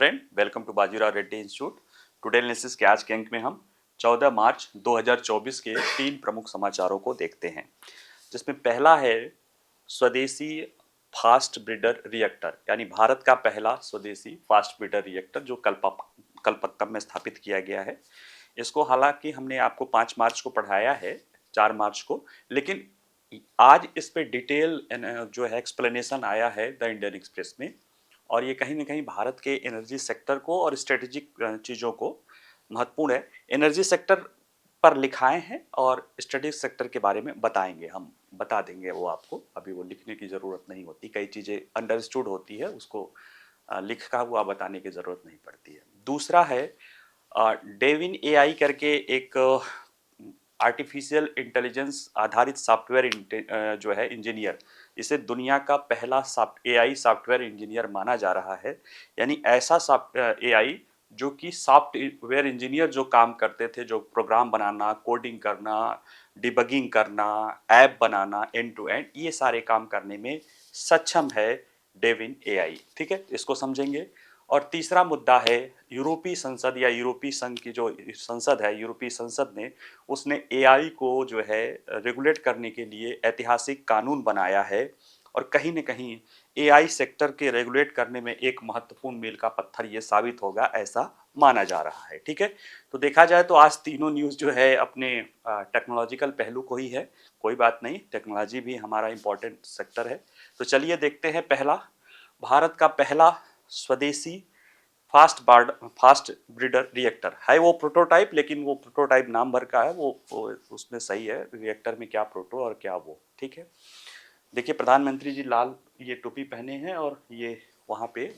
Friend, welcome to Bajirao Reddy institute. Today analysis के आज के अंक में हम 14 मार्च 2024 के 3 प्रमुख समाचारों को देखते हैं, जिसमें पहला है स्वदेशी फास्ट ब्रीडर रिएक्टर, यानी भारत का पहला स्वदेशी फास्ट ब्रीडर रिएक्टर जो कलपक्कम में स्थापित किया गया है। इसको हालांकि हमने आपको 5 मार्च को पढ़ाया है, 4 मार्च को, लेकिन आज इस पे डिटेल जो है एक्सप्लेनेशन आया है द इंडियन एक्सप्रेस में, और ये कहीं ना कहीं भारत के एनर्जी सेक्टर को और स्ट्रेटेजिक चीज़ों को महत्वपूर्ण है। एनर्जी सेक्टर पर लिखाए हैं और स्ट्रेटेजिक सेक्टर के बारे में बताएंगे, हम बता देंगे वो आपको। अभी वो लिखने की ज़रूरत नहीं होती, कई चीज़ें अंडरस्टूड होती है, उसको लिखा हुआ बताने की ज़रूरत नहीं पड़ती है। दूसरा है डेविन एआई करके एक आर्टिफिशियल इंटेलिजेंस आधारित सॉफ्टवेयर जो है इंजीनियर, इसे दुनिया का पहला एआई सॉफ्टवेयर इंजीनियर माना जा रहा है। यानी ऐसा एआई जो कि सॉफ्टवेयर इंजीनियर जो काम करते थे, जो प्रोग्राम बनाना, कोडिंग करना, डिबगिंग करना, ऐप बनाना, एंड टू एंड, ये सारे काम करने में सक्षम है डेविन एआई। ठीक है, इसको समझेंगे। और तीसरा मुद्दा है यूरोपीय संसद या यूरोपीय संघ की जो संसद है, यूरोपीय संसद ने उसने एआई को जो है रेगुलेट करने के लिए ऐतिहासिक कानून बनाया है, और कहीं न कहीं एआई सेक्टर के रेगुलेट करने में एक महत्वपूर्ण मील का पत्थर ये साबित होगा, ऐसा माना जा रहा है। ठीक है, तो देखा जाए तो आज तीनों न्यूज़ जो है अपने टेक्नोलॉजिकल पहलू को ही है। कोई बात नहीं, टेक्नोलॉजी भी हमारा इम्पोर्टेंट सेक्टर है। तो चलिए देखते हैं। पहला, भारत का पहला स्वदेशी फास्ट ब्रीडर रिएक्टर है। वो प्रोटोटाइप, लेकिन वो प्रोटोटाइप नाम भर का है, वो उसमें सही है, रिएक्टर में क्या प्रोटो और क्या वो। ठीक है, देखिए प्रधानमंत्री जी लाल ये टोपी पहने हैं, और ये वहाँ पे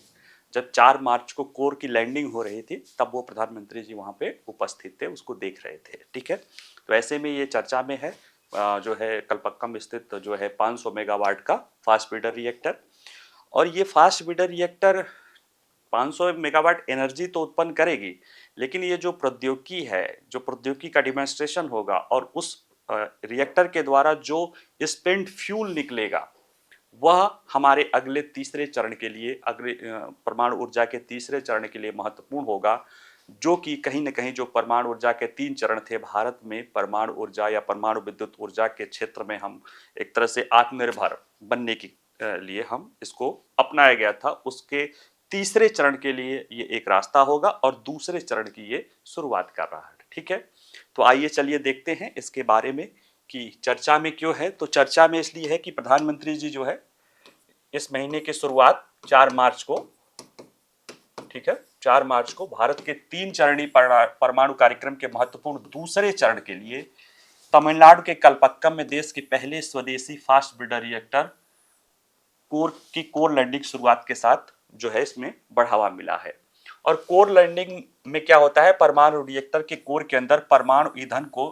जब 4 मार्च को कोर की लैंडिंग हो रही थी तब वो प्रधानमंत्री जी वहाँ पे उपस्थित थे, उसको देख रहे थे। ठीक है, तो ऐसे में ये चर्चा में है जो है कलपक्कम स्थित जो है 500 मेगावाट का फास्ट ब्रीडर रिएक्टर। और ये fast breeder reactor 500 megawatt energy तो उत्पन्न करेगी, लेकिन ये जो प्रौद्योगिकी है, जो प्रौद्योगिकी का डिमॉन्स्ट्रेशन होगा और उस रिएक्टर के द्वारा जो स्पेंट फ्यूल निकलेगा, वह हमारे अगले तीसरे चरण के लिए, अगले परमाणु ऊर्जा के तीसरे चरण के लिए महत्वपूर्ण होगा। जो कि कहीं न कहीं जो परमाणु ऊर्जा के 3 चरण थे भारत में, परमाणु ऊर्जा या परमाणु विद्युत ऊर्जा के क्षेत्र में हम एक तरह से आत्मनिर्भर बनने के लिए हम इसको अपनाया गया था, उसके तीसरे चरण के लिए ये एक रास्ता होगा और दूसरे चरण की ये शुरुआत कर रहा है। ठीक है, तो आइए चलिए देखते हैं इसके बारे में कि चर्चा में क्यों है। तो चर्चा में इसलिए है कि प्रधानमंत्री जी जो है इस महीने की शुरुआत 4 मार्च को, ठीक है, 4 मार्च को भारत के 3 चरणीय परमाणु कार्यक्रम के महत्वपूर्ण दूसरे चरण के लिए तमिलनाडु के कलपक्कम में देश के पहले स्वदेशी fast breeder reactor core landing शुरुआत के साथ जो है इसमें बढ़ावा मिला है। और कोर लैंडिंग में क्या होता है, परमाणु रिएक्टर के कोर के अंदर परमाणु ईंधन को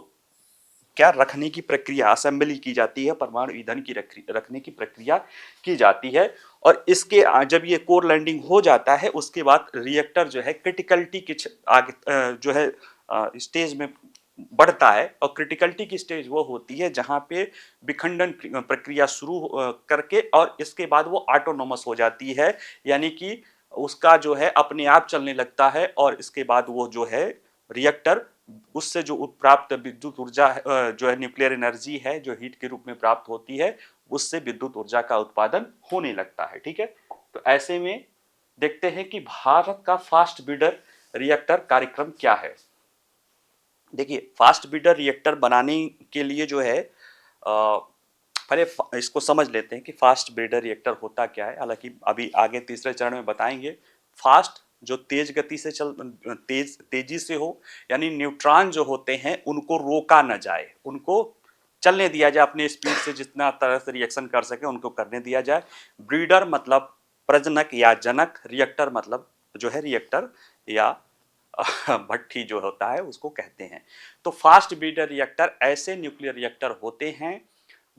क्या रखने की प्रक्रिया, असेंबली की जाती है, परमाणु ईंधन की रखने की प्रक्रिया की जाती है। और इसके जब ये कोर लैंडिंग हो जाता है, उसके बाद रिएक्टर जो है क्रिटिकलिटी के आगे जो है स्टेज में बढ़ता है। और क्रिटिकलिटी की स्टेज वो होती है जहां पे विखंडन प्रक्रिया शुरू करके और इसके बाद वो ऑटोनोमस हो जाती है, यानी कि उसका जो है अपने आप चलने लगता है। और इसके बाद वो जो है रिएक्टर, उससे जो प्राप्त विद्युत ऊर्जा जो है न्यूक्लियर एनर्जी है, जो हीट के रूप में प्राप्त होती है, उससे विद्युत ऊर्जा का उत्पादन होने लगता है। ठीक है, तो ऐसे में देखते हैं कि भारत का फास्ट ब्रीडर रिएक्टर कार्यक्रम क्या है। देखिए, फास्ट ब्रीडर रिएक्टर बनाने के लिए जो है पहले इसको समझ लेते हैं कि फास्ट ब्रीडर रिएक्टर होता क्या है। हालांकि अभी आगे तीसरे चरण में बताएंगे। फास्ट जो तेज गति से तेजी से हो, यानी न्यूट्रॉन जो होते हैं उनको रोका न जाए, उनको चलने दिया जाए, अपने स्पीड से जितना तरह से रिएक्शन कर सके उनको करने दिया जाए। ब्रीडर मतलब प्रजनक या जनक, रिएक्टर मतलब जो है रिएक्टर या भट्ठी जो होता है उसको कहते हैं। तो फास्ट ब्रीडर रिएक्टर ऐसे न्यूक्लियर रिएक्टर होते हैं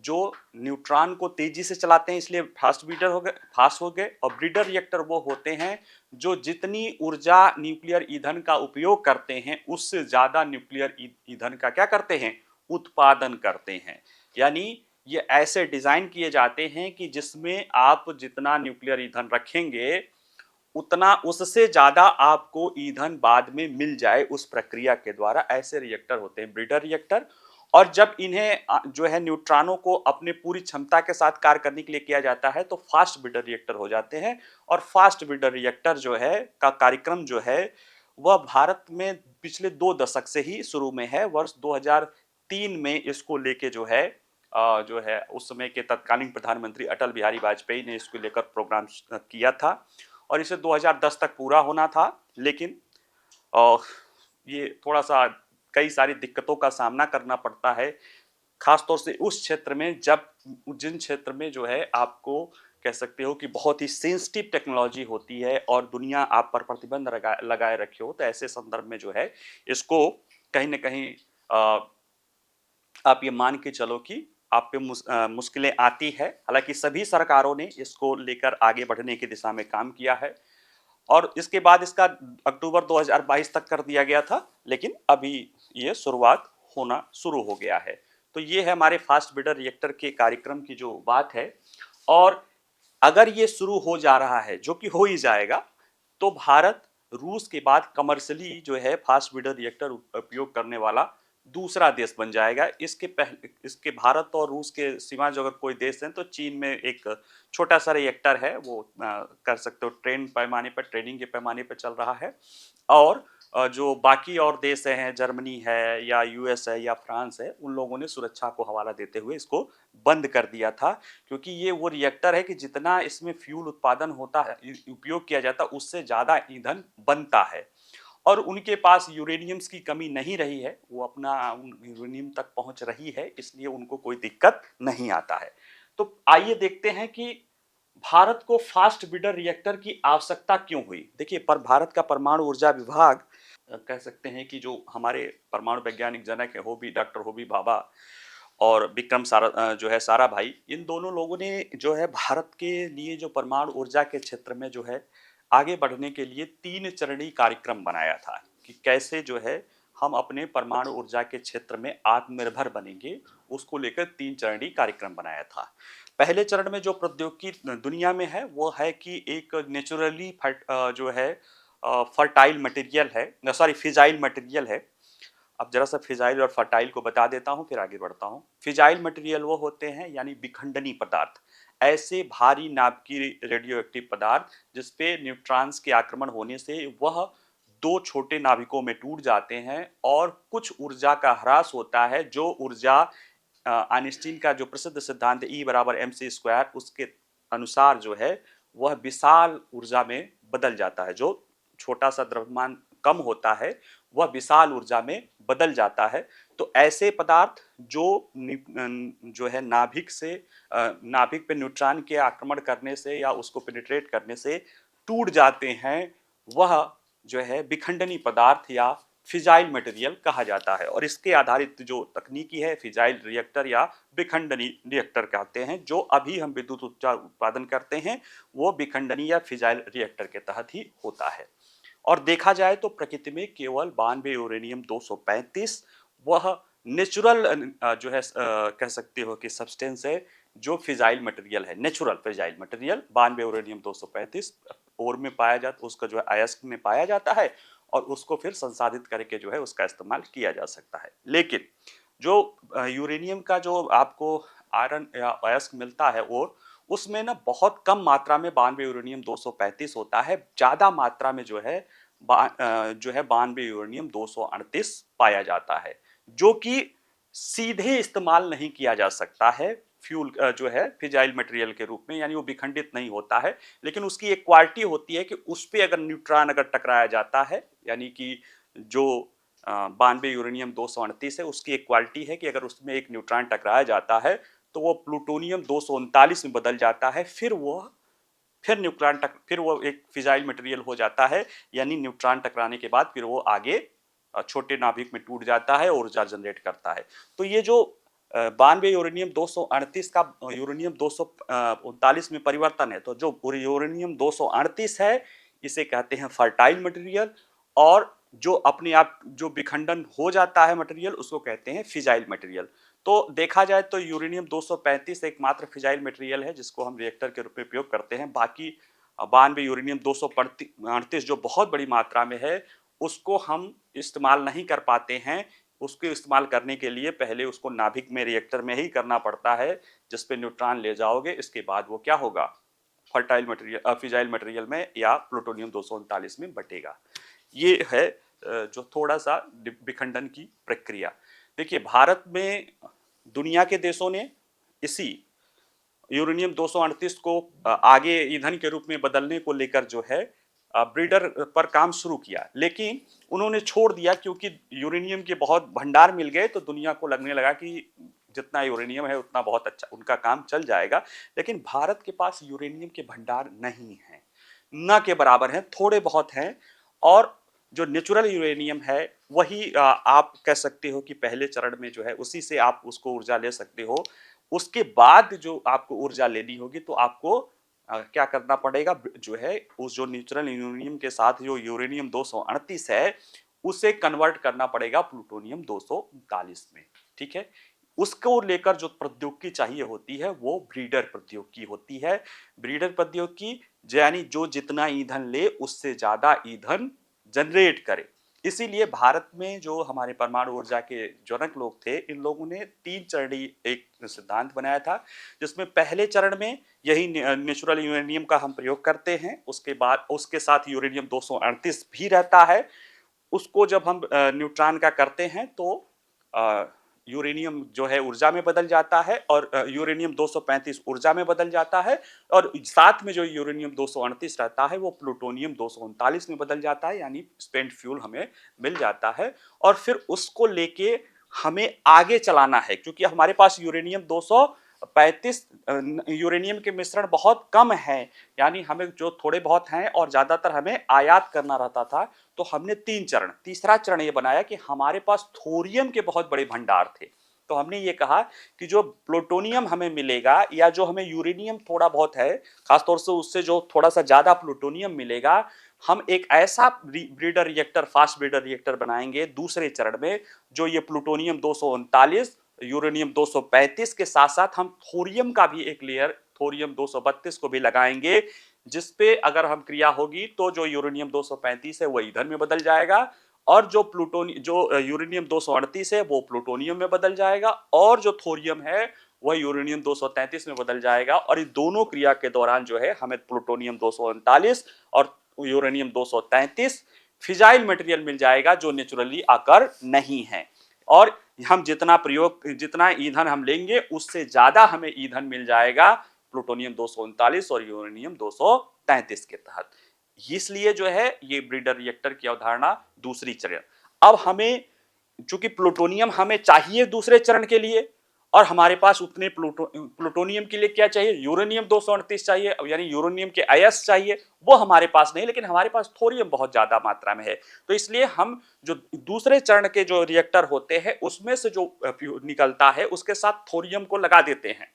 जो न्यूट्रॉन को तेजी से चलाते हैं, इसलिए फास्ट ब्रीडर हो गए, फास्ट हो गए। और ब्रीडर रिएक्टर वो होते हैं जो जितनी ऊर्जा न्यूक्लियर ईंधन का उपयोग करते हैं उससे ज्यादा न्यूक्लियर ईंधन का क्या करते हैं, उत्पादन करते हैं। यानी ये ऐसे डिजाइन किए जाते हैं कि जिसमें आप जितना न्यूक्लियर ईंधन रखेंगे उतना उससे ज़्यादा आपको ईंधन बाद में मिल जाए उस प्रक्रिया के द्वारा, ऐसे रिएक्टर होते हैं ब्रीडर रिएक्टर। और जब इन्हें जो है न्यूट्रॉनों को अपने पूरी क्षमता के साथ कार्य करने के लिए किया जाता है तो फास्ट ब्रीडर रिएक्टर हो जाते हैं। और फास्ट ब्रीडर रिएक्टर जो है का कार्यक्रम जो है वह भारत में पिछले 2 दशक से ही शुरू में है। वर्ष 2003 में इसको लेके जो है उस समय के तत्कालीन प्रधानमंत्री अटल बिहारी वाजपेयी ने इसको लेकर प्रोग्राम किया था और इसे 2010 तक पूरा होना था। लेकिन ये थोड़ा सा कई सारी दिक्कतों का सामना करना पड़ता है, खासतौर से उस क्षेत्र में जब जिन क्षेत्र में जो है आपको कह सकते हो कि बहुत ही सेंसिटिव टेक्नोलॉजी होती है और दुनिया आप पर प्रतिबंध लगाए रखे हो, तो ऐसे संदर्भ में जो है इसको कहीं ना कहीं आप ये मान के चलो कि आप पे मुश्किलें आती है। हालांकि सभी सरकारों ने इसको लेकर आगे बढ़ने की दिशा में काम किया है और इसके बाद इसका अक्टूबर 2022 तक कर दिया गया था, लेकिन अभी ये शुरुआत होना शुरू हो गया है। तो ये है हमारे फास्ट ब्रीडर रिएक्टर के कार्यक्रम की जो बात है। और अगर ये शुरू हो जा रहा है, जो कि हो ही जाएगा, तो भारत रूस के बाद कमर्शियली जो है फास्ट ब्रीडर रिएक्टर उपयोग करने वाला दूसरा देश बन जाएगा। इसके भारत और रूस के सिवा जो अगर कोई देश है तो चीन में एक छोटा सा रिएक्टर है, वो कर सकते हो ट्रेनिंग के पैमाने पर चल रहा है। और जो बाकी और देश हैं, जर्मनी है या यूएस है या फ्रांस है, उन लोगों ने सुरक्षा को हवाला देते हुए इसको बंद कर दिया था, क्योंकि ये वो रिएक्टर है कि जितना इसमें फ्यूल उत्पादन होता है, उपयोग किया जाता है, उससे ज़्यादा ईंधन बनता है। और उनके पास यूरेनियम्स की कमी नहीं रही है, वो अपना यूरेनियम तक पहुंच रही है, इसलिए उनको कोई दिक्कत नहीं आता है। तो आइए देखते हैं कि भारत को फास्ट ब्रीडर रिएक्टर की आवश्यकता क्यों हुई। देखिए, पर भारत का परमाणु ऊर्जा विभाग कह सकते हैं कि जो हमारे परमाणु वैज्ञानिक जनक है, होबी डॉक्टर होबी भाभा और विक्रम सारा जो है साराभाई, इन दोनों लोगों ने जो है भारत के लिए जो परमाणु ऊर्जा के क्षेत्र में जो है आगे बढ़ने के लिए 3 चरणीय कार्यक्रम बनाया था कि कैसे जो है हम अपने परमाणु ऊर्जा के क्षेत्र में आत्मनिर्भर बनेंगे। उसको लेकर 3 चरणीय कार्यक्रम बनाया था। पहले चरण में जो प्रौद्योगिकी दुनिया में है वो है कि एक नेचुरली जो है फर्टाइल मटेरियल है, सॉरी फिजाइल मटेरियल है। अब जरा सा फिजाइल और फर्टाइल को बता देता हूँ, फिर आगे बढ़ता हूँ। फिजाइल मटेरियल वो होते हैं यानी विखंडनी पदार्थ, ऐसे भारी नाभिकीय रेडियो एक्टिव पदार्थ जिसपे न्यूट्रॉन्स के आक्रमण होने से वह 2 छोटे नाभिकों में टूट जाते हैं और कुछ ऊर्जा का ह्रास होता है, जो ऊर्जा आइंस्टीन का जो प्रसिद्ध सिद्धांत E बराबर mc², उसके अनुसार जो है वह विशाल ऊर्जा में बदल जाता है। जो छोटा सा द्रव्यमान कम होता है वह विशाल ऊर्जा में बदल जाता है। तो ऐसे पदार्थ जो है नाभिक पे न्यूट्रॉन के आक्रमण करने से या उसको पेनिट्रेट करने से टूट जाते हैं, वह जो है विखंडनी पदार्थ या फिजाइल मटेरियल कहा जाता है। और इसके आधारित जो तकनीकी है फिजाइल रिएक्टर या विखंडनी रिएक्टर कहते हैं। जो अभी हम विद्युत ऊर्जा उत्पादन करते हैं वो विखंडनी या फिजाइल रिएक्टर के तहत ही होता है। और देखा जाए तो प्रकृति में केवल 92 यूरेनियम 235 वह नेचुरल जो है कह सकते हो कि सब्सटेंस है, जो फिजाइल मटेरियल है, नेचुरल फिजाइल मटेरियल 92 यूरेनियम 235 ओर में पाया जाता, उसका जो है अयस्क में पाया जाता है और उसको फिर संसाधित करके जो है उसका इस्तेमाल किया जा सकता है। लेकिन जो यूरेनियम का जो आपको आयरन या अयस्क मिलता है और उसमें ना बहुत कम मात्रा में 92 यूरेनियम 235 होता है, ज्यादा मात्रा में जो है 92 यूरेनियम 238 पाया जाता है, जो कि सीधे इस्तेमाल नहीं किया जा सकता है फ्यूल जो है फिजाइल मटेरियल के रूप में, यानी वो विखंडित नहीं होता है। लेकिन उसकी एक क्वालिटी होती है कि उस पर अगर न्यूट्रॉन अगर टकराया जाता है, यानी कि जो 92 यूरेनियम 238 है, उसकी एक क्वालिटी है कि अगर उसमें एक न्यूट्रॉन टकराया जाता है तो वो प्लूटोनियम 239 में बदल जाता है, फिर वो एक फिजाइल मटेरियल हो जाता है। यानी न्यूट्रॉन टकराने के बाद फिर वो आगे छोटे नाभिक में टूट जाता है और ऊर्जा जनरेट करता है। तो ये जो 92 यूरेनियम 238 का यूरेनियम 239 में परिवर्तन है, तो जो यूरेनियम 238 है इसे कहते हैं फर्टाइल मटेरियल, और जो अपने आप जो विखंडन हो जाता है मटेरियल उसको कहते हैं फिजाइल मटेरियल। तो देखा जाए तो यूरेनियम 235 एकमात्र फिजाइल मटेरियल है जिसको हम रिएक्टर के रूप में उपयोग करते हैं। बाकी 92 यूरेनियम 238 जो बहुत बड़ी मात्रा में है, उसको हम इस्तेमाल नहीं कर पाते हैं। उसको इस्तेमाल करने के लिए पहले उसको नाभिक में रिएक्टर में ही करना पड़ता है, जिस पे न्यूट्रॉन ले जाओगे, इसके बाद वो क्या होगा, फर्टाइल मटेरियल फिजाइल मटेरियल में या प्लूटोनियम 239 में बटेगा। ये है जो थोड़ा सा विखंडन की प्रक्रिया। देखिए, भारत में दुनिया के देशों ने इसी यूरेनियम 238 को आगे ईंधन के रूप में बदलने को लेकर जो है ब्रीडर पर काम शुरू किया, लेकिन उन्होंने छोड़ दिया क्योंकि यूरेनियम के बहुत भंडार मिल गए, तो दुनिया को लगने लगा कि जितना यूरेनियम है उतना बहुत अच्छा उनका काम चल जाएगा। लेकिन भारत के पास यूरेनियम के भंडार नहीं है, न के बराबर हैं, थोड़े बहुत हैं। और जो नेचुरल यूरेनियम है वही आप कह सकते हो कि पहले चरण में जो है उसी से आप उसको ऊर्जा ले सकते हो। उसके बाद जो आपको ऊर्जा लेनी होगी तो आपको क्या करना पड़ेगा, जो है उस जो नेचुरल यूरेनियम के साथ जो यूरेनियम 238 है उसे कन्वर्ट करना पड़ेगा प्लूटोनियम 239 में। ठीक है, उसको लेकर जो प्रौद्योगिकी चाहिए होती है वो ब्रीडर प्रौद्योगिकी होती है। ब्रीडर प्रौद्योगिकी यानी जो जितना ईंधन ले उससे ज्यादा ईंधन जनरेट करे। इसीलिए भारत में जो हमारे परमाणु ऊर्जा के जनक लोग थे, इन लोगों ने 3 चरणीय एक सिद्धांत बनाया था, जिसमें पहले चरण में यही नेचुरल यूरेनियम का हम प्रयोग करते हैं। उसके बाद उसके साथ यूरेनियम 238 भी रहता है। उसको जब हम न्यूट्रॉन का करते हैं तो यूरेनियम जो है ऊर्जा में बदल जाता है और यूरेनियम 235 ऊर्जा में बदल जाता है, और साथ में जो यूरेनियम 238 रहता है वो प्लूटोनियम 239 में बदल जाता है, यानी स्पेंट फ्यूल हमें मिल जाता है। और फिर उसको लेके हमें आगे चलाना है, क्योंकि हमारे पास यूरेनियम 235 यूरेनियम के मिश्रण बहुत कम है, यानी हमें जो थोड़े बहुत हैं और ज्यादातर हमें आयात करना रहता था। तो हमने तीसरा चरण ये बनाया कि हमारे पास थोरियम के बहुत बड़े भंडार थे। तो हमने ये कहा कि जो प्लूटोनियम हमें मिलेगा या जो हमें यूरेनियम थोड़ा बहुत है, खासतौर से उससे जो थोड़ा सा ज्यादा प्लूटोनियम मिलेगा, हम एक ऐसा breeder reactor, fast breeder reactor बनाएंगे दूसरे चरण में, जो ये प्लूटोनियम 239 यूरेनियम 235 के साथ साथ हम थोरियम का भी एक लेयर, थोरियम 232 को भी लगाएंगे, जिसपे अगर हम क्रिया होगी तो जो यूरेनियम 235 है वो ईंधन में बदल जाएगा, और जो यूरेनियम 238 है वो प्लूटोनियम में बदल जाएगा, और जो थोरियम है वह यूरेनियम 233 में बदल जाएगा। और इस दोनों क्रिया के दौरान जो है हमें प्लूटोनियम 239 और यूरेनियम 233 फिजाइल मटेरियल मिल जाएगा, जो नेचुरली आकर नहीं है। और हम जितना ईंधन हम लेंगे उससे ज्यादा हमें ईंधन मिल जाएगा प्लूटोनियम 239 और यूरेनियम 233 के तहत। इसलिए जो है ये ब्रीडर रिएक्टर की अवधारणा दूसरी चरण। अब हमें चूंकि प्लूटोनियम हमें चाहिए दूसरे चरण के लिए, और हमारे पास उतने प्लूटोनियम के लिए क्या चाहिए, यूरेनियम 238 चाहिए, यानी यूरेनियम के अयस्क चाहिए, वो हमारे पास नहीं, लेकिन हमारे पास थोरियम बहुत ज्यादा मात्रा में है। तो इसलिए हम जो दूसरे चरण के जो रिएक्टर होते हैं उसमें से जो निकलता है उसके साथ थोरियम को लगा देते हैं।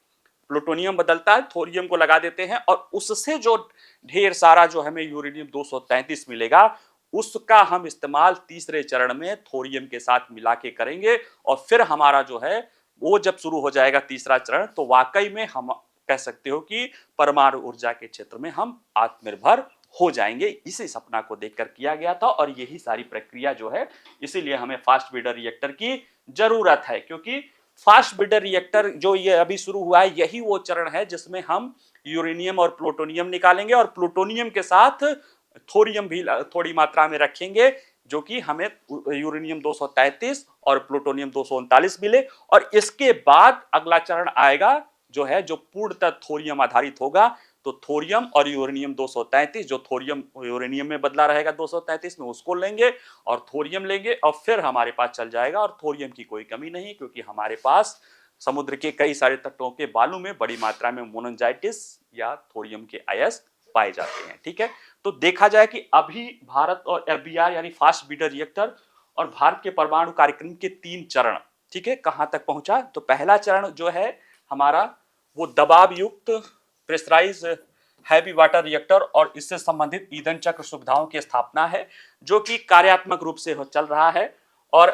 प्लूटोनियम बदलता है, थोरियम को लगा देते हैं, और उससे जो ढेर सारा जो हमें यूरेनियम 233 मिलेगा उसका हम इस्तेमाल तीसरे चरण में थोरियम के साथ मिला के करेंगे। और फिर हमारा जो है वो जब शुरू हो जाएगा तीसरा चरण, तो वाकई में हम कह सकते हो कि परमाणु ऊर्जा के क्षेत्र में हम आत्मनिर्भर हो जाएंगे। इसी सपना को देखकर किया गया था, और यही सारी प्रक्रिया जो है, इसीलिए हमें फास्ट ब्रीडर रिएक्टर की जरूरत है। क्योंकि फास्ट ब्रीडर रिएक्टर जो ये अभी शुरू हुआ है, यही वो चरण है जिसमें हम यूरेनियम और प्लूटोनियम निकालेंगे, और प्लूटोनियम के साथ थोरियम भी थोड़ी मात्रा में रखेंगे, जो कि हमें यूरेनियम 233 और प्लूटोनियम 239 मिले। और इसके बाद अगला चरण आएगा जो है जो पूर्णतः थोरियम आधारित होगा। तो थोरियम और यूरेनियम 233, जो थोरियम यूरेनियम में बदला रहेगा 233 में, उसको लेंगे और थोरियम लेंगे, और फिर हमारे पास चल जाएगा। और थोरियम की कोई कमी नहीं, क्योंकि हमारे पास समुद्र के कई सारे तटों के बालू में बड़ी मात्रा में मोनोजाइटिस या थोरियम के अयस्क पाए जाते हैं। ठीक है, तो देखा जाए कि अभी भारत और एफबीआर यानी फास्ट ब्रीडर रिएक्टर और भारत के परमाणु कार्यक्रम के 3 चरण, ठीक है, कहां तक पहुंचा। तो पहला चरण जो है हमारा वो दबाव युक्त प्रेशराइज हैवी वाटर रिएक्टर और इससे संबंधित ईंधन चक्र सुविधाओं की स्थापना है, जो कि कार्यात्मक रूप से चल रहा है। और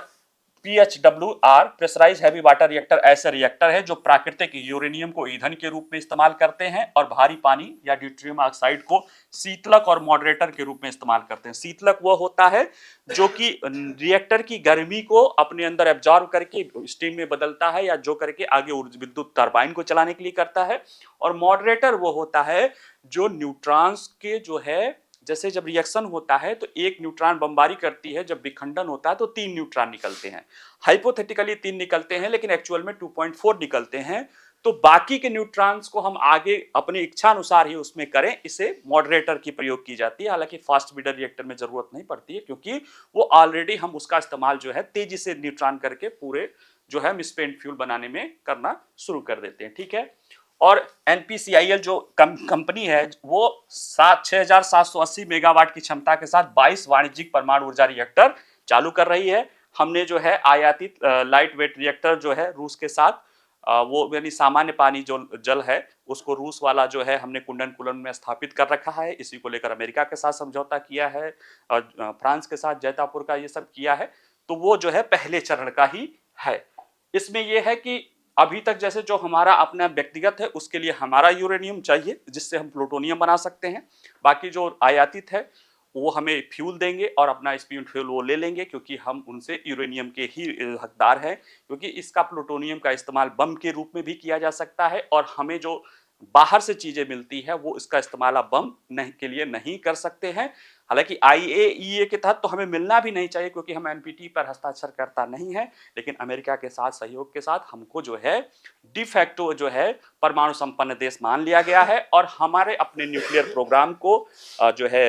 PHWR pressurise heavy water reactor ऐसे रिएक्टर है जो प्राकृतिक यूरेनियम को ईंधन के रूप में इस्तेमाल करते हैं और भारी पानी या ड्यूटेरियम ऑक्साइड को शीतलक और मॉडरेटर के रूप में इस्तेमाल करते हैं। शीतलक वो होता है जो कि रिएक्टर की गर्मी को अपने अंदर एब्जॉर्ब करके स्टीम में बदलता है या जो करके आगे विद्युत टरबाइन को चलाने के लिए करता है। और मॉडरेटर वो होता है जो न्यूट्रॉन्स के जो है, जैसे जब रिएक्शन होता है तो एक न्यूट्रॉन बमबारी करती है, जब विखंडन होता है तो 3 न्यूट्रॉन निकलते हैं। हाइपोथेटिकली 3 निकलते हैं लेकिन एक्चुअल में 2.4 निकलते हैं। तो बाकी के न्यूट्रॉन्स को हम आगे अपनी इच्छा अनुसार ही उसमें करें, इसे मॉडरेटर की प्रयोग की जाती है। हालांकि फास्ट ब्रीडर रिएक्टर में जरूरत नहीं पड़ती है क्योंकि वो ऑलरेडी हम उसका इस्तेमाल जो है तेजी से न्यूट्रॉन करके पूरे जो है मिसस्पेंट फ्यूल बनाने में करना शुरू कर देते हैं। ठीक है। और NPCIL जो कंपनी है वो 6780 मेगावाट की क्षमता के साथ 22 वाणिज्यिक परमाणु ऊर्जा रिएक्टर चालू कर रही है। हमने जो है आयातित लाइट वेट रिएक्टर जो है रूस के साथ वो यानी सामान्य पानी जो जल है उसको रूस वाला जो है हमने कुंडन कुलन में स्थापित कर रखा है। इसी को लेकर अमेरिका के साथ समझौता किया है और फ्रांस के साथ जैतापुर का ये सब किया है। तो वो जो है पहले चरण का ही है। इसमें यह है कि अभी तक जैसे जो हमारा अपना व्यक्तिगत है उसके लिए हमारा यूरेनियम चाहिए जिससे हम प्लूटोनियम बना सकते हैं। बाकी जो आयातित है वो हमें फ्यूल देंगे और अपना स्पीड फ्यूल वो ले लेंगे क्योंकि हम उनसे यूरेनियम के ही हकदार हैं। क्योंकि इसका प्लूटोनियम का इस्तेमाल बम के रूप में भी किया जा सकता है और हमें जो बाहर से चीजें मिलती है वो इसका इस्तेमाल आप बम नहीं के लिए नहीं कर सकते हैं। हालांकि IAEA के तहत तो हमें मिलना भी नहीं चाहिए क्योंकि हम NPT पर हस्ताक्षर करता नहीं है, लेकिन अमेरिका के साथ सहयोग के साथ हमको जो है डिफैक्टो जो है परमाणु संपन्न देश मान लिया गया है और हमारे अपने न्यूक्लियर प्रोग्राम को जो है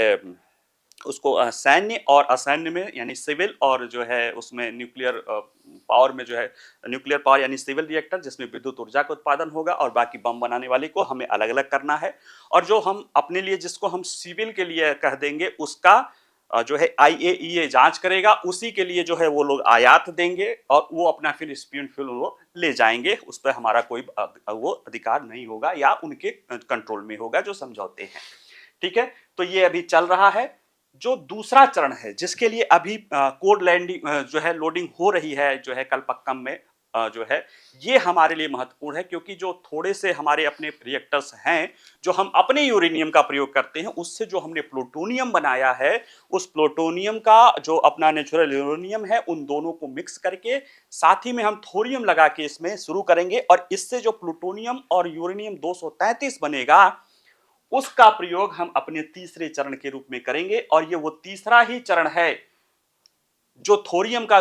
उसको सैन्य और असैन्य में यानी सिविल और जो है उसमें न्यूक्लियर पावर में जो है न्यूक्लियर पावर यानी सिविल रिएक्टर जिसमें विद्युत ऊर्जा का उत्पादन होगा और बाकी बम बनाने वाले को हमें अलग अलग करना है। और जो हम अपने लिए जिसको हम सिविल के लिए कह देंगे उसका जो है IAEA जांच करेगा, उसी के लिए जो है वो लोग आयात देंगे और वो अपना फिर स्पीड फ्यूल वो ले जाएंगे। उस पर हमारा कोई वो अधिकार नहीं होगा या उनके कंट्रोल में होगा जो समझौते हैं। ठीक है। तो ये अभी चल रहा है। जो दूसरा चरण है जिसके लिए अभी कोड लैंडिंग जो है लोडिंग हो रही है जो है कलपक्कम में जो है ये हमारे लिए महत्वपूर्ण है क्योंकि जो थोड़े से हमारे अपने रिएक्टर्स हैं जो हम अपने यूरेनियम का प्रयोग करते हैं उससे जो हमने प्लूटोनियम बनाया है उस प्लूटोनियम का जो अपना नेचुरल यूरेनियम है उन दोनों को मिक्स करके साथ ही में हम थोरियम लगा के इसमें शुरू करेंगे और इससे जो प्लूटोनियम और यूरेनियम 233 बनेगा उसका प्रयोग हम अपने तीसरे चरण के रूप में करेंगे। और ये वो तीसरा ही चरण है जो थोरियम का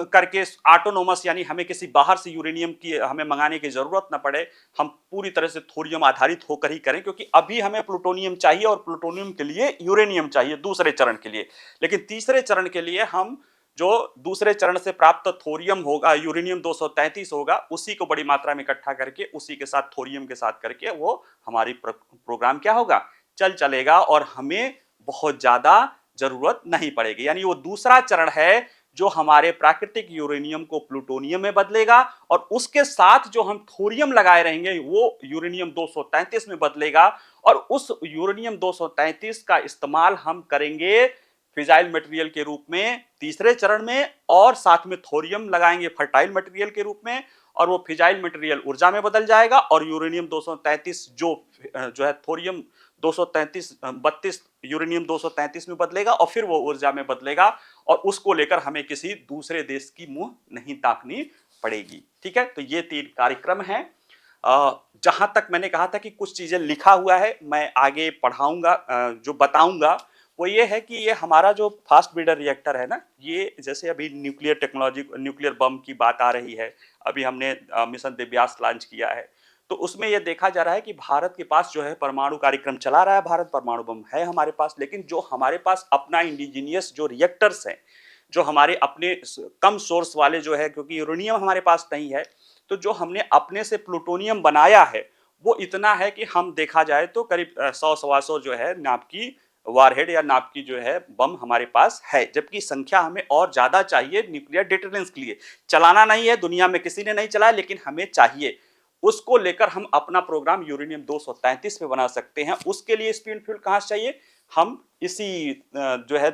करके ऑटोनोमस यानी हमें किसी बाहर से यूरेनियम की हमें मंगाने की जरूरत ना पड़े, हम पूरी तरह से थोरियम आधारित होकर ही करें क्योंकि अभी हमें प्लूटोनियम चाहिए और प्लूटोनियम के लिए यूरेनियम चाहिए दूसरे चरण के लिए। लेकिन तीसरे चरण के लिए हम जो दूसरे चरण से प्राप्त थोरियम होगा यूरेनियम 233 होगा उसी को बड़ी मात्रा में इकट्ठा करके उसी के साथ थोरियम के साथ करके वो हमारी प्रोग्राम क्या होगा चलेगा और हमें बहुत ज्यादा जरूरत नहीं पड़ेगी। यानी वो दूसरा चरण है जो हमारे प्राकृतिक यूरेनियम को प्लूटोनियम में बदलेगा और उसके साथ जो हम थोरियम लगाए रहेंगे वो यूरेनियम 233 में बदलेगा और उस यूरेनियम 233 का इस्तेमाल हम करेंगे फिजाइल मटेरियल के रूप में तीसरे चरण में और साथ में थोरियम लगाएंगे फर्टाइल मटेरियल के रूप में और वो फिजाइल मटेरियल ऊर्जा में बदल जाएगा और यूरेनियम 233 जो है थोरियम 32 यूरेनियम 233 में बदलेगा और फिर वो ऊर्जा में बदलेगा और उसको लेकर हमें किसी दूसरे देश की मुंह नहीं ताकनी पड़ेगी। ठीक है। तो ये 3 कार्यक्रम हैं। जहां तक मैंने कहा था कि कुछ चीजें लिखा हुआ है मैं आगे पढ़ाऊंगा, जो बताऊंगा वो ये है कि ये हमारा जो फास्ट ब्रीडर रिएक्टर है ना, ये जैसे अभी न्यूक्लियर टेक्नोलॉजी न्यूक्लियर बम की बात आ रही है, अभी हमने मिशन दिव्यास लॉन्च किया है तो उसमें यह देखा जा रहा है कि भारत के पास जो है परमाणु कार्यक्रम चला रहा है, भारत परमाणु बम है हमारे पास, लेकिन जो हमारे पास अपना इंडिजीनियस जो रिएक्टर्स हैं जो हमारे अपने कम सोर्स वाले जो है क्योंकि यूरेनियम हमारे पास नहीं है तो जो हमने अपने से प्लूटोनियम बनाया है वो इतना है कि हम देखा जाए तो करीब 100-125 जो है नाप की वारहेड या नाप की जो है बम हमारे पास है, जबकि संख्या हमें और ज्यादा चाहिए न्यूक्लियर डिटरेंस के लिए। चलाना नहीं है, दुनिया में किसी ने नहीं चलाया, लेकिन हमें चाहिए। उसको लेकर हम अपना प्रोग्राम यूरेनियम 233 पे बना सकते हैं। उसके लिए स्पीड फ्यूल कहां से चाहिए? हम इसी जो है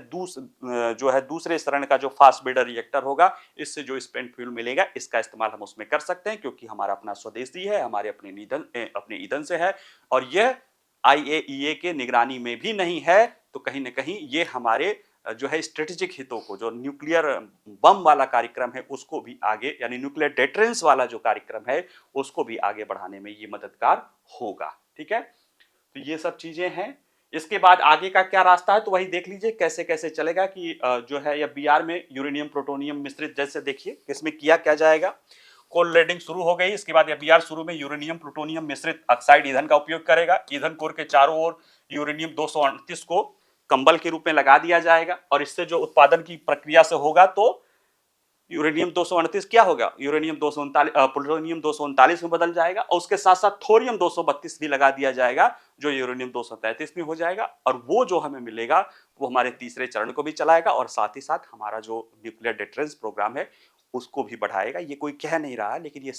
दूसरे चरण का जो फास्ट ब्रीडर रिएक्टर होगा, इससे जो स्पेंट फ्यूल मिलेगा इसका इस्तेमाल हम उसमें कर सकते हैं, क्योंकि हमारा अपना स्वदेशी है, हमारे अपने ईंधन से है, और यह IAEA के निगरानी में भी नहीं है। तो कहीं ना कहीं ये हमारे जो है स्ट्रेटेजिक हितों को, जो न्यूक्लियर बम वाला कार्यक्रम है उसको भी आगे, यानी न्यूक्लियर डेटरेंस वाला जो कार्यक्रम है उसको भी आगे बढ़ाने में ये मददगार होगा। ठीक है, तो ये सब चीजें हैं। इसके बाद आगे का क्या रास्ता है तो वही देख लीजिए कैसे कैसे चलेगा कि जो है FBR में यूरेनियम प्लूटोनियम मिश्रित, जैसे देखिए इसमें किया क्या जाएगा। कोल लेडिंग शुरू हो गई, इसके बाद FBR शुरू में यूरेनियम प्लूटोनियम मिश्रित ऑक्साइड ईंधन का उपयोग करेगा। ईंधन कोर के चारों ओर यूरेनियम 238 को कंबल के रूप में लगा दिया जाएगा, और इससे जो उत्पादन की प्रक्रिया से होगा तो यूरेनियम 238 क्या होगा, यूरेनियम 239 प्लूटोनियम 239 में बदल जाएगा, और उसके साथ साथ थोरियम 232 भी लगा दिया जाएगा जो यूरेनियम 233 में हो जाएगा। और वो जो हमें मिलेगा वो हमारे तीसरे चरण को भी चलाएगा, और साथ ही साथ हमारा जो न्यूक्लियर डिटरेंस प्रोग्राम है उसको भी बढ़ाएगा। ये कोई कह नहीं रहा, लेकिन ये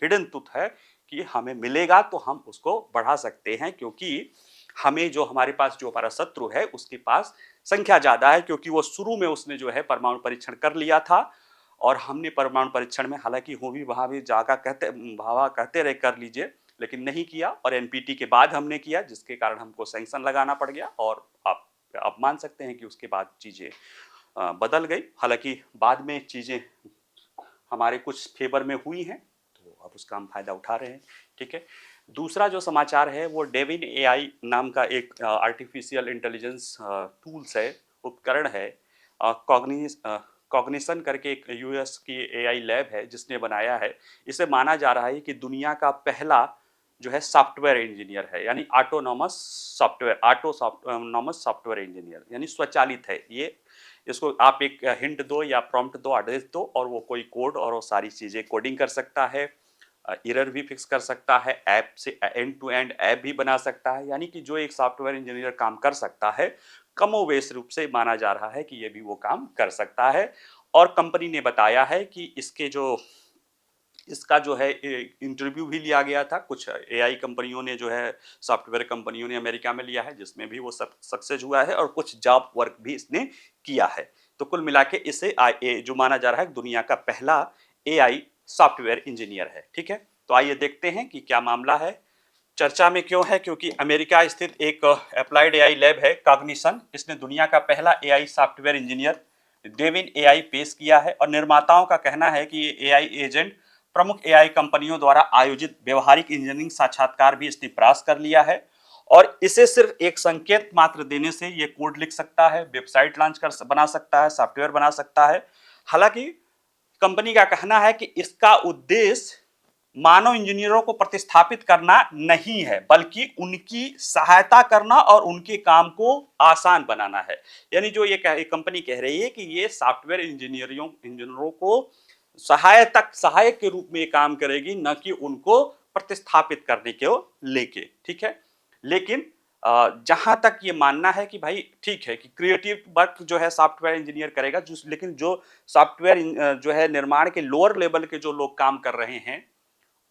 हिडन ट्रुथ है कि हमें मिलेगा तो हम उसको बढ़ा सकते हैं, क्योंकि हमें जो हमारे पास जो हमारा शत्रु है उसके पास संख्या ज्यादा है, क्योंकि वो शुरू में उसने जो है परमाणु परीक्षण कर लिया था, और हमने परमाणु परीक्षण में हालांकि वो भी वहां भी जाकर कहते रहे कर लीजिए, लेकिन नहीं किया, और NPT के बाद हमने किया, जिसके कारण हमको सैंक्शन लगाना पड़ गया, और आप मान सकते हैं कि उसके बाद चीजें बदल गई। हालांकि बाद में चीजें हमारे कुछ फेवर में हुई हैं, तो अब उसका हम फायदा उठा रहे हैं। ठीक है, दूसरा जो समाचार है वो डेविन AI नाम का एक आर्टिफिशियल इंटेलिजेंस टूल्स है, उपकरण है, कॉग्निशन करके एक US की AI लैब है जिसने बनाया है। इसे माना जा रहा है कि दुनिया का पहला जो है सॉफ्टवेयर इंजीनियर है, यानी ऑटोनॉमस सॉफ्टवेयर इंजीनियर, यानी स्वचालित है ये। इसको आप एक हिंट दो या प्रॉम्प्ट दो, आदेश दो, और वो कोई कोड और वो सारी चीजें कोडिंग कर सकता है, एरर भी फिक्स कर सकता है, ऐप से एंड टू एंड ऐप भी बना सकता है। यानी कि जो एक सॉफ्टवेयर इंजीनियर काम कर सकता है, कमोवेश रूप से माना जा रहा है कि ये भी वो काम कर सकता है। और कंपनी ने बताया है कि इसका जो है इंटरव्यू भी लिया गया था, कुछ AI कंपनियों ने जो है सॉफ्टवेयर कंपनियों ने अमेरिका में लिया है, जिसमें भी वो सक्सेस हुआ है, और कुछ जॉब वर्क भी इसने किया है। तो कुल मिला के इसे जो माना जा रहा है दुनिया का पहला AI सॉफ्टवेयर इंजीनियर है। ठीक है, तो आइए देखते हैं कि क्या मामला है, चर्चा में क्यों है। क्योंकि अमेरिका स्थित एक अप्लाइड AI लैब है कॉग्निशन, इसने दुनिया का पहला AI software engineer Devin AI पेश किया है, और निर्माताओं का कहना है कि ये AI एजेंट प्रमुख AI कंपनियों द्वारा आयोजित व्यवहारिक इंजीनियरिंग साक्षात्कार भी इसने पास कर लिया है, और इसे सिर्फ एक संकेत मात्र देने से ये कोड लिख सकता है, वेबसाइट लॉन्च कर बना सकता है, सॉफ्टवेयर बना सकता है। हालांकि कंपनी का कहना है कि इसका उद्देश्य मानव इंजीनियरों को प्रतिस्थापित करना नहीं है, बल्कि उनकी सहायता करना और उनके काम को आसान बनाना है। यानी जो ये कंपनी कह रही है कि ये सॉफ्टवेयर इंजीनियरों को सहायक के रूप में काम करेगी, न कि उनको प्रतिस्थापित करने के लेके। ठीक है, लेकिन जहां तक ये मानना है कि भाई ठीक है कि क्रिएटिव वर्क जो है सॉफ्टवेयर इंजीनियर करेगा, लेकिन जो सॉफ्टवेयर जो है निर्माण के लोअर लेवल के जो लोग काम कर रहे हैं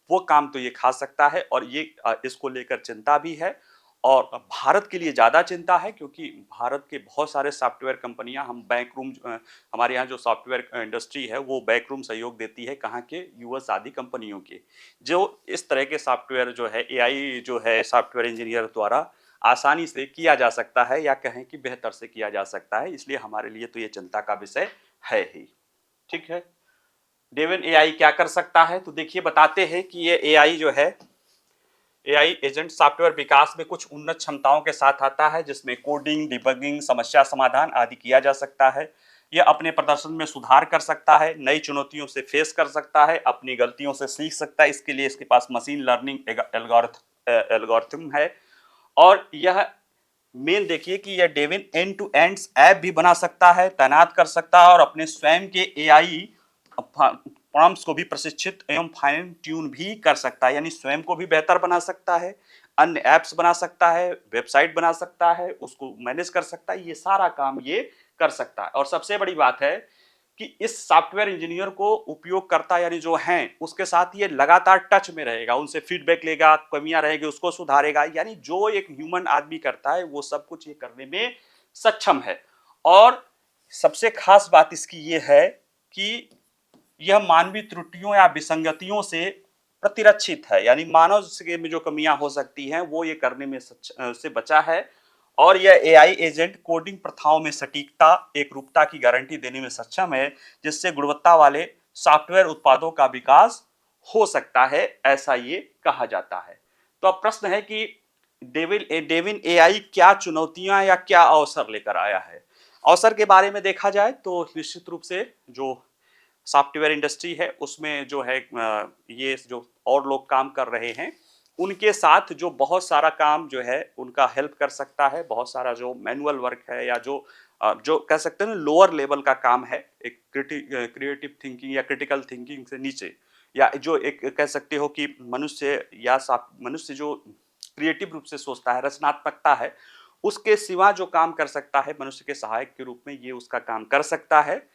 वो काम तो ये खा सकता है, और ये इसको लेकर चिंता भी है। और भारत के लिए ज़्यादा चिंता है, क्योंकि भारत के बहुत सारे सॉफ्टवेयर कंपनियां, हम बैकरूम हमारे यहाँ जो सॉफ्टवेयर इंडस्ट्री है वो बैकरूम सहयोग देती है कहाँ के, US आदि कंपनियों के, जो इस तरह के सॉफ्टवेयर जो है AI जो है सॉफ्टवेयर इंजीनियर द्वारा आसानी से किया जा सकता है, या कहें कि बेहतर से किया जा सकता है। इसलिए हमारे लिए तो ये चिंता का विषय है ही। ठीक है, डेविन AI क्या कर सकता है, तो देखिए बताते हैं कि ये AI जो है AI एजेंट सॉफ्टवेयर विकास में कुछ उन्नत क्षमताओं के साथ आता है, जिसमें कोडिंग, डिबगिंग, समस्या समाधान आदि किया जा सकता है। यह अपने प्रदर्शन में सुधार कर सकता है, नई चुनौतियों से फेस कर सकता है, अपनी गलतियों से सीख सकता है। इसके लिए इसके पास मशीन लर्निंग एल्गोरिथम है, और यह मेन देखिए कि यह Devin end to end app भी बना सकता है, तैनात कर सकता है, और अपने स्वयं के AI प्रॉम्प्ट्स को भी प्रशिक्षित एवं फाइन ट्यून भी कर सकता है, यानी स्वयं को भी बेहतर बना सकता है, अन्य ऐप्स बना सकता है, वेबसाइट बना सकता है, उसको मैनेज कर सकता है, ये सारा काम ये कर सकता है। और सबसे बड़ी बात है कि इस सॉफ्टवेयर इंजीनियर को उपयोगकर्ता यानी जो हैं उसके साथ ये लगातार टच में रहेगा, उनसे फीडबैक लेगा, कमियां रहेगी उसको सुधारेगा, यानी जो एक ह्यूमन आदमी करता है वो सब कुछ ये करने में सक्षम है। और सबसे खास बात इसकी ये है कि यह मानवीय त्रुटियों या विसंगतियों से प्रतिरक्षित है, यानी मानव में जो कमियां हो सकती हैं वो ये करने में से बचा है। और यह एआई एजेंट कोडिंग प्रथाओं में सटीकता, एकरूपता की गारंटी देने में सक्षम है, जिससे गुणवत्ता वाले सॉफ्टवेयर उत्पादों का विकास हो सकता है, ऐसा ये कहा जाता है। तो अब प्रश्न है कि डेविन एआई क्या चुनौतियां या क्या अवसर लेकर आया है। अवसर के बारे में देखा जाए तो निश्चित रूप से जो सॉफ्टवेयर इंडस्ट्री है उसमें जो है ये जो और लोग काम कर रहे हैं उनके साथ जो बहुत सारा काम जो है उनका हेल्प कर सकता है। बहुत सारा जो मैनुअल वर्क है या जो कह सकते हैं ना लोअर लेवल का काम है, एक क्रिएटिव थिंकिंग या क्रिटिकल थिंकिंग से नीचे, या जो एक कह सकते हो कि मनुष्य जो क्रिएटिव रूप से सोचता है, रचनात्मकता है, उसके सिवा जो काम कर सकता है मनुष्य के सहायक के रूप में ये उसका काम कर सकता है।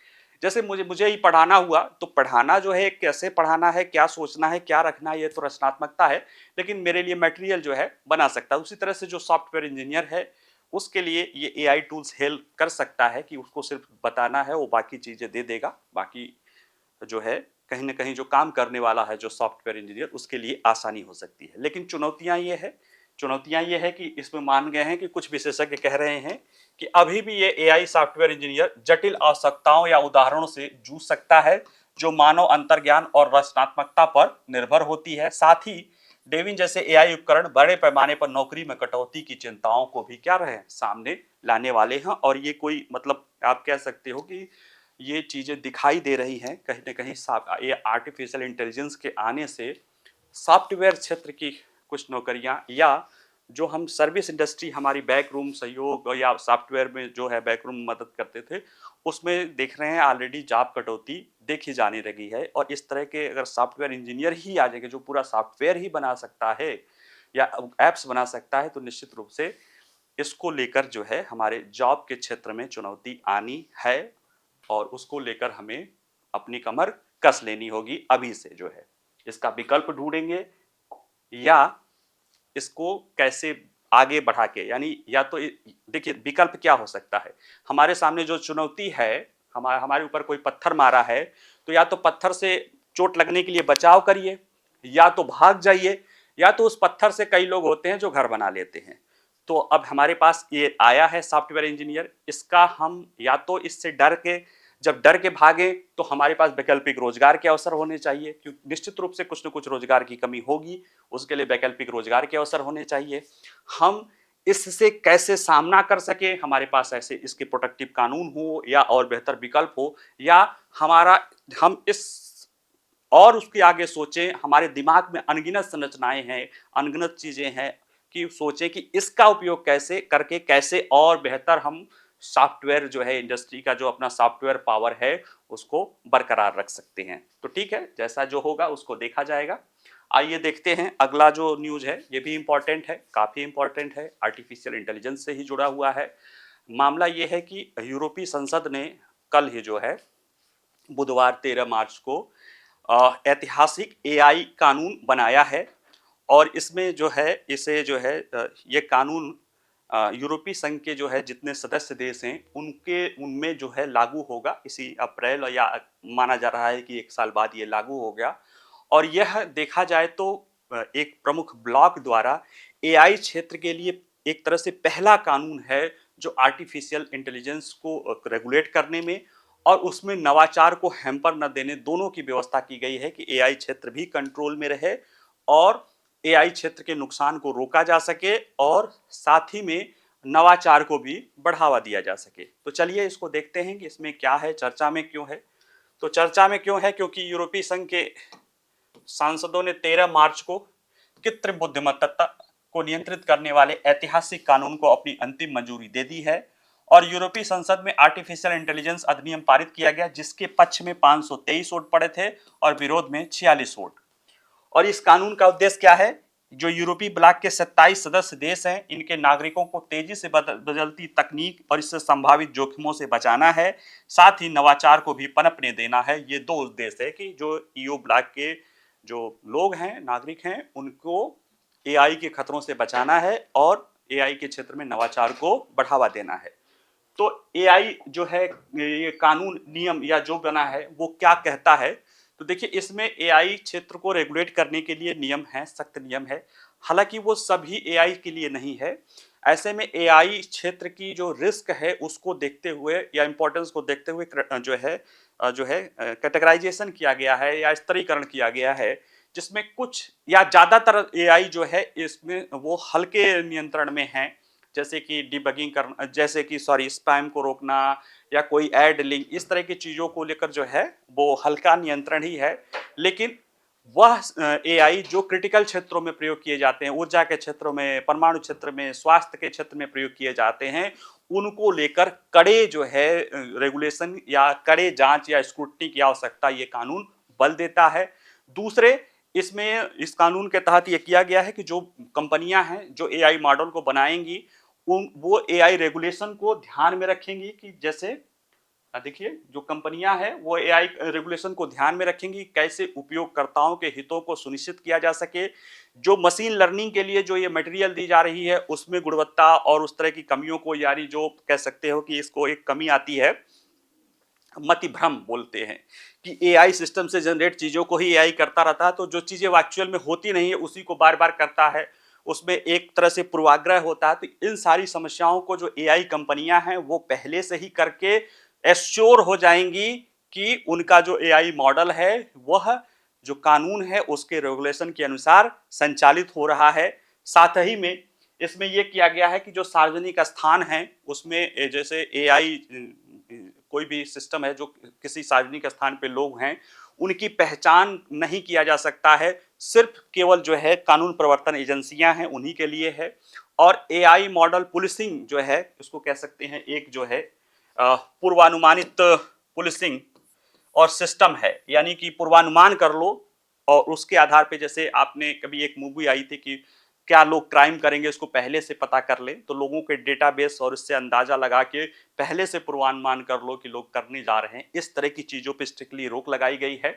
जैसे मुझे ही पढ़ाना हुआ तो पढ़ाना जो है कैसे पढ़ाना है, क्या सोचना है, क्या रखना है, ये तो रचनात्मकता है, लेकिन मेरे लिए मटेरियल जो है बना सकता है। उसी तरह से जो सॉफ्टवेयर इंजीनियर है उसके लिए ये एआई टूल्स हेल्प कर सकता है कि उसको सिर्फ बताना है, वो बाकी चीजें दे देगा। बाकी जो है कहीं ना कहीं जो काम करने वाला है जो सॉफ्टवेयर इंजीनियर उसके लिए आसानी हो सकती है। लेकिन चुनौतियां ये है कि इसमें मान गए हैं कि कुछ विशेषज्ञ कह रहे हैं कि अभी भी ये एआई सॉफ्टवेयर इंजीनियर जटिल आवश्यकताओं या उदाहरणों से जूझ सकता है जो मानव अंतर्ज्ञान और रचनात्मकता पर निर्भर होती है। साथ ही डेविन जैसे एआई उपकरण बड़े पैमाने पर नौकरी में कटौती की चिंताओं को भी क्या रहे सामने लाने वाले हैं। और ये कोई मतलब आप कह सकते हो कि ये चीजें दिखाई दे रही हैं कहीं ना कहीं ये आर्टिफिशियल इंटेलिजेंस के आने से सॉफ्टवेयर क्षेत्र की कुछ नौकरियां, या जो हम सर्विस इंडस्ट्री हमारी बैक रूम सहयोग या सॉफ्टवेयर में जो है बैक रूम मदद करते थे उसमें देख रहे हैं ऑलरेडी जॉब कटौती देखी जाने लगी है। और इस तरह के अगर सॉफ्टवेयर इंजीनियर ही आ जाएंगे जो पूरा सॉफ्टवेयर ही बना सकता है या एप्स बना सकता है तो निश्चित रूप से इसको लेकर जो है हमारे जॉब के क्षेत्र में चुनौती आनी है। और उसको लेकर हमें अपनी कमर कस लेनी होगी अभी से जो है। इसका विकल्प ढूंढेंगे या इसको कैसे आगे बढ़ा के, यानी या तो देखिए विकल्प क्या हो सकता है। हमारे सामने जो चुनौती है, हमारे ऊपर कोई पत्थर मारा है तो या तो पत्थर से चोट लगने के लिए बचाव करिए, या तो भाग जाइए, या तो उस पत्थर से कई लोग होते हैं जो घर बना लेते हैं। तो अब हमारे पास ये आया है सॉफ्टवेयर इंजीनियर, इसका हम या तो इससे डर के, जब डर के भागे तो हमारे पास वैकल्पिक रोजगार के अवसर होने चाहिए क्योंकि निश्चित रूप से कुछ न कुछ रोजगार की कमी होगी, उसके लिए वैकल्पिक रोजगार के अवसर होने चाहिए। हम इससे कैसे सामना कर सके, हमारे पास ऐसे इसके प्रोटेक्टिव कानून हो या और बेहतर विकल्प हो, या हमारा हम इस और उसके आगे सोचें। हमारे दिमाग में अनगिनत संरचनाएं हैं, अनगिनत चीजें हैं कि सोचें कि इसका उपयोग कैसे करके कैसे और बेहतर हम सॉफ्टवेयर जो है इंडस्ट्री का जो अपना सॉफ्टवेयर पावर है उसको बरकरार रख सकते हैं। तो ठीक है, जैसा जो होगा उसको देखा जाएगा। आइए देखते हैं अगला जो न्यूज है, ये भी इंपॉर्टेंट है, काफी इंपॉर्टेंट है, आर्टिफिशियल इंटेलिजेंस से ही जुड़ा हुआ है। मामला ये है कि यूरोपीय संसद ने कल ही जो है बुधवार 13 मार्च को ऐतिहासिक एआई कानून बनाया है। और इसमें जो है इसे जो है ये कानून यूरोपीय संघ के जो है जितने सदस्य देश हैं उनमें जो है लागू होगा इसी अप्रैल, या माना जा रहा है कि 1 साल बाद ये लागू हो गया। और यह देखा जाए तो एक प्रमुख ब्लॉक द्वारा एआई क्षेत्र के लिए एक तरह से पहला कानून है जो आर्टिफिशियल इंटेलिजेंस को रेगुलेट करने में और उसमें नवाचार को हैम्पर न देने दोनों की व्यवस्था की गई है कि एआई क्षेत्र भी कंट्रोल में रहे और एआई क्षेत्र के नुकसान को रोका जा सके और साथ ही में नवाचार को भी बढ़ावा दिया जा सके। तो चलिए इसको देखते हैं कि इसमें क्या है, चर्चा में क्यों है। तो चर्चा में क्यों है, क्योंकि यूरोपीय संघ के सांसदों ने 13 मार्च को कृत्रिम बुद्धिमत्ता को नियंत्रित करने वाले ऐतिहासिक कानून को अपनी अंतिम मंजूरी दे दी है। और यूरोपीय संसद में आर्टिफिशियल इंटेलिजेंस अधिनियम पारित किया गया जिसके पक्ष में 523 वोट पड़े थे और विरोध में 46 वोट। और इस कानून का उद्देश्य क्या है जो यूरोपीय ब्लॉक के 27 सदस्य देश हैं, इनके नागरिकों को तेजी से बदलती तकनीक और इससे संभावित जोखिमों से बचाना है, साथ ही नवाचार को भी पनपने देना है। ये दो उद्देश्य है कि जो ईयू ब्लॉक के जो लोग हैं, नागरिक हैं, उनको एआई के खतरों से बचाना है और एआई के क्षेत्र में नवाचार को बढ़ावा देना है। तो एआई जो है, ये कानून नियम या जो बना है वो क्या कहता है, तो देखिए इसमें एआई क्षेत्र को रेगुलेट करने के लिए नियम है, सख्त नियम है। हालांकि वो सभी एआई के लिए नहीं है। ऐसे में एआई क्षेत्र की जो रिस्क है उसको देखते हुए या इंपॉर्टेंस को देखते हुए जो है कैटेगराइजेशन किया गया है या स्तरीकरण किया गया है, जिसमें कुछ या ज्यादातर एआई जो है इसमें वो हल्के नियंत्रण में है, जैसे कि डिबगिंग करना, जैसे कि सॉरी स्पैम को रोकना या कोई ऐड लिंक, इस तरह की चीजों को लेकर जो है वो हल्का नियंत्रण ही है। लेकिन वह एआई जो क्रिटिकल क्षेत्रों में प्रयोग किए जाते हैं, ऊर्जा के क्षेत्रों में, परमाणु क्षेत्र में, स्वास्थ्य के क्षेत्र में प्रयोग किए जाते हैं, उनको लेकर कड़े जो है रेगुलेशन या कड़े जांच या स्क्रूटनी की आवश्यकता ये कानून बल देता है। दूसरे, इसमें इस कानून के तहत ये किया गया है कि जो कंपनियां हैं जो एआई मॉडल को बनाएंगी, वो एआई रेगुलेशन को ध्यान में रखेंगी कि जैसे देखिए जो कंपनियां हैं वो एआई रेगुलेशन को ध्यान में रखेंगी, कैसे उपयोगकर्ताओं के हितों को सुनिश्चित किया जा सके, जो मशीन लर्निंग के लिए जो ये मटेरियल दी जा रही है उसमें गुणवत्ता और उस तरह की कमियों को, यानी जो कह सकते हो कि इसको एक कमी आती है, मति भ्रम बोलते हैं कि एआई सिस्टम से जनरेट चीजों को ही एआई करता रहता है, तो जो चीजें एक्चुअल में होती नहीं है उसी को बार बार करता है, उसमें एक तरह से पूर्वाग्रह होता है। तो इन सारी समस्याओं को जो एआई कंपनियां हैं वो पहले से ही करके एश्योर हो जाएंगी कि उनका जो एआई मॉडल है वह जो कानून है उसके रेगुलेशन के अनुसार संचालित हो रहा है। साथ ही में इसमें यह किया गया है कि जो सार्वजनिक स्थान है उसमें जैसे एआई कोई भी सिस्टम है जो किसी सार्वजनिक स्थान पे लोग हैं उनकी पहचान नहीं किया जा सकता है, सिर्फ केवल जो है कानून प्रवर्तन एजेंसियां हैं उन्हीं के लिए है। और एआई मॉडल पुलिसिंग जो है उसको कह सकते हैं, एक जो है पूर्वानुमानित पुलिसिंग और सिस्टम है, यानी कि पूर्वानुमान कर लो और उसके आधार पे, जैसे आपने कभी एक मूवी आई थी कि क्या लोग क्राइम करेंगे उसको पहले से पता कर ले, तो लोगों के डेटाबेस और इससे अंदाजा लगा के पहले से पूर्वानुमान कर लो कि लोग करने जा रहे हैं। इस तरह की चीजों पे स्ट्रिक्टली रोक लगाई गई है,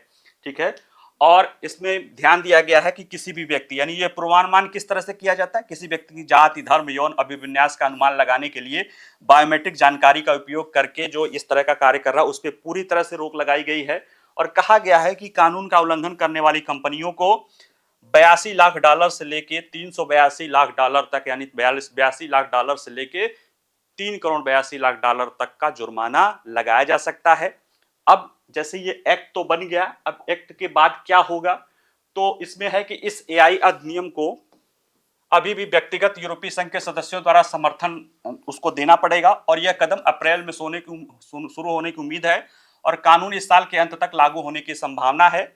ठीक है। और इसमें ध्यान दिया गया है कि किसी भी व्यक्ति, यानी ये पूर्वानुमान किस तरह से किया जाता है, किसी व्यक्ति की जाति, धर्म, यौन अभिविन्यास का अनुमान लगाने के लिए बायोमेट्रिक जानकारी का उपयोग करके जो इस तरह का कार्य कर रहा है उस पर पूरी तरह से रोक लगाई गई है। और कहा गया है कि कानून का उल्लंघन करने वाली कंपनियों को 82 लाख डॉलर से लेके 382 लाख डॉलर तक, यानी 82 लाख डॉलर से लेके 3 करोड़ 82 लाख डॉलर तक का जुर्माना लगाया जा सकता है। अब जैसे ये एक्ट तो बन गया, अब एक्ट के बाद क्या होगा, तो इसमें है कि इस एआई अधिनियम को अभी भी व्यक्तिगत यूरोपीय संघ के सदस्यों द्वारा समर्थन उसको देना पड़ेगा और यह कदम अप्रैल में शुरू होने की उम्मीद है और कानून इस साल के अंत तक लागू होने की संभावना है।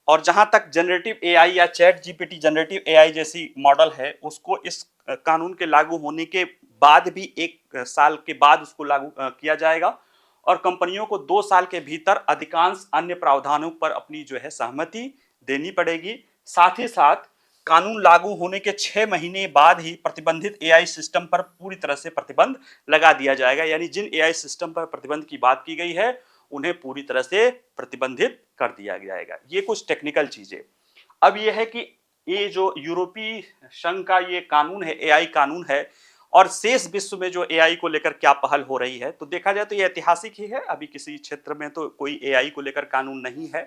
और जहां तक जनरेटिव एआई या चैट जीपीटी जनरेटिव एआई जैसी मॉडल है उसको इस कानून के लागू होने के बाद भी 1 साल के बाद उसको लागू किया जाएगा और कंपनियों को 2 साल के भीतर अधिकांश अन्य प्रावधानों पर अपनी जो है सहमति देनी पड़ेगी। साथ ही साथ कानून लागू होने के 6 महीने बाद ही प्रतिबंधित एआई सिस्टम पर पूरी तरह से प्रतिबंध लगा दिया जाएगा, यानी जिन एआई सिस्टम पर प्रतिबंध की बात की गई है उन्हें पूरी तरह से प्रतिबंधित कर दिया जाएगा। ये कुछ टेक्निकल चीजें। अब ये है कि ये जो यूरोपीय संघ का ये कानून है, एआई कानून है, और शेष विश्व में जो एआई को लेकर क्या पहल हो रही है, तो देखा जाए तो ये ऐतिहासिक ही है। अभी किसी क्षेत्र में तो कोई एआई को लेकर कानून नहीं है,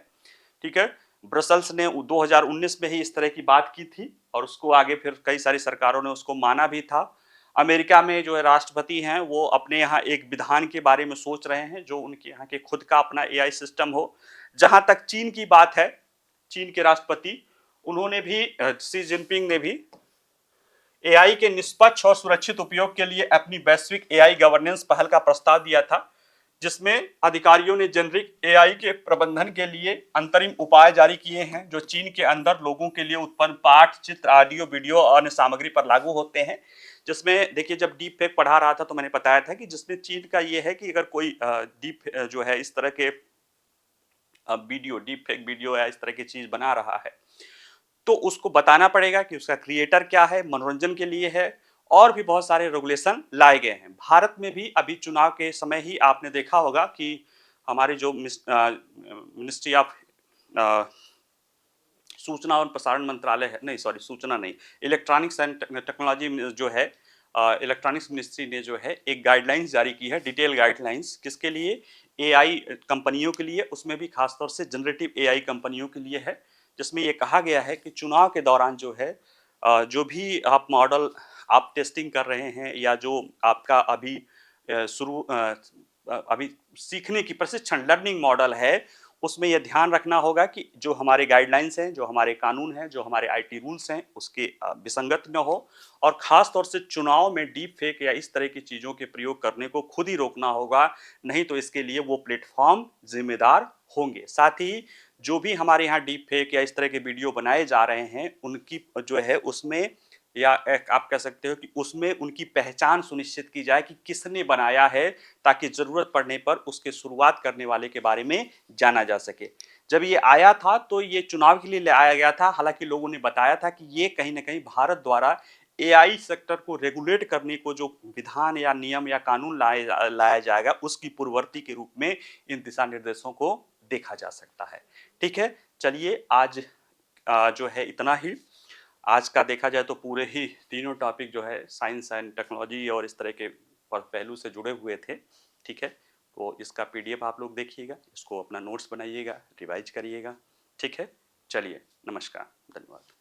ठीक है। ब्रसल्स ने 2019 में ही इस तरह की बात की थी और उसको आगे फिर कई सारी सरकारों ने उसको माना भी था। अमेरिका में जो है राष्ट्रपति हैं वो अपने यहाँ एक विधान के बारे में सोच रहे हैं जो उनके यहाँ के खुद का अपना एआई सिस्टम हो। जहां तक चीन की बात है, चीन के राष्ट्रपति उन्होंने भी शी जिनपिंग ने भी एआई के निष्पक्ष और सुरक्षित उपयोग के लिए अपनी वैश्विक एआई गवर्नेंस पहल का प्रस्ताव दिया था, जिसमें अधिकारियों ने जेनरिक एआई के प्रबंधन के लिए अंतरिम उपाय जारी किए हैं जो चीन के अंदर लोगों के लिए उत्पन्न पाठ, चित्र, ऑडियो, वीडियो और अन्य सामग्री पर लागू होते हैं। जिसमें देखिए जब डीप फेक पढ़ा रहा था तो मैंने बताया था कि जिसमें चीन का ये है कि अगर कोई डीप जो है इस तरह के वीडियो, डीप फेक वीडियो या इस तरह की चीज बना रहा है तो उसको बताना पड़ेगा कि उसका क्रिएटर क्या है, मनोरंजन के लिए है, और भी बहुत सारे रेगुलेशन लाए गए हैं। भारत में भी अभी चुनाव के समय ही आपने देखा होगा कि हमारे जो मिनिस्ट्री ऑफ सूचना और प्रसारण मंत्रालय है, नहीं सॉरी सूचना नहीं, इलेक्ट्रॉनिक्स एंड टेक्नोलॉजी जो है, इलेक्ट्रॉनिक्स मिनिस्ट्री ने जो है एक गाइडलाइंस जारी की है, डिटेल गाइडलाइंस, किसके लिए? एआई कंपनियों के लिए, उसमें भी खासतौर से जनरेटिव एआई कंपनियों के लिए है, जिसमें ये कहा गया है कि चुनाव के दौरान जो है जो भी आप मॉडल आप टेस्टिंग कर रहे हैं या जो आपका अभी अभी सीखने की प्रशिक्षण लर्निंग मॉडल है, उसमें यह ध्यान रखना होगा कि जो हमारे गाइडलाइंस हैं, जो हमारे कानून हैं, जो हमारे आईटी रूल्स हैं, उसके विसंगत न हो, और खास तौर से चुनाव में डीप फेक या इस तरह की चीज़ों के प्रयोग करने को खुद ही रोकना होगा, नहीं तो इसके लिए वो प्लेटफॉर्म जिम्मेदार होंगे। साथ ही जो भी हमारे यहाँ डीप फेक या इस तरह के वीडियो बनाए जा रहे हैं, उनकी जो है उसमें, या एक आप कह सकते हो कि उसमें उनकी पहचान सुनिश्चित की जाए कि किसने बनाया है, ताकि ज़रूरत पड़ने पर उसके शुरुआत करने वाले के बारे में जाना जा सके। जब ये आया था तो ये चुनाव के लिए लाया गया था, हालांकि लोगों ने बताया था कि ये कहीं ना कहीं भारत द्वारा एआई सेक्टर को रेगुलेट करने को जो विधान या नियम या कानून लाया जाएगा, उसकी पूर्ववर्ती के रूप में इन दिशा निर्देशों को देखा जा सकता है। ठीक है, चलिए आज जो है इतना ही। आज का देखा जाए तो पूरे ही तीनों टॉपिक जो है साइंस एंड टेक्नोलॉजी और इस तरह के पहलू से जुड़े हुए थे। ठीक है, तो इसका पीडीएफ आप लोग देखिएगा, इसको अपना नोट्स बनाइएगा, रिवाइज करिएगा। ठीक है, चलिए, नमस्कार, धन्यवाद।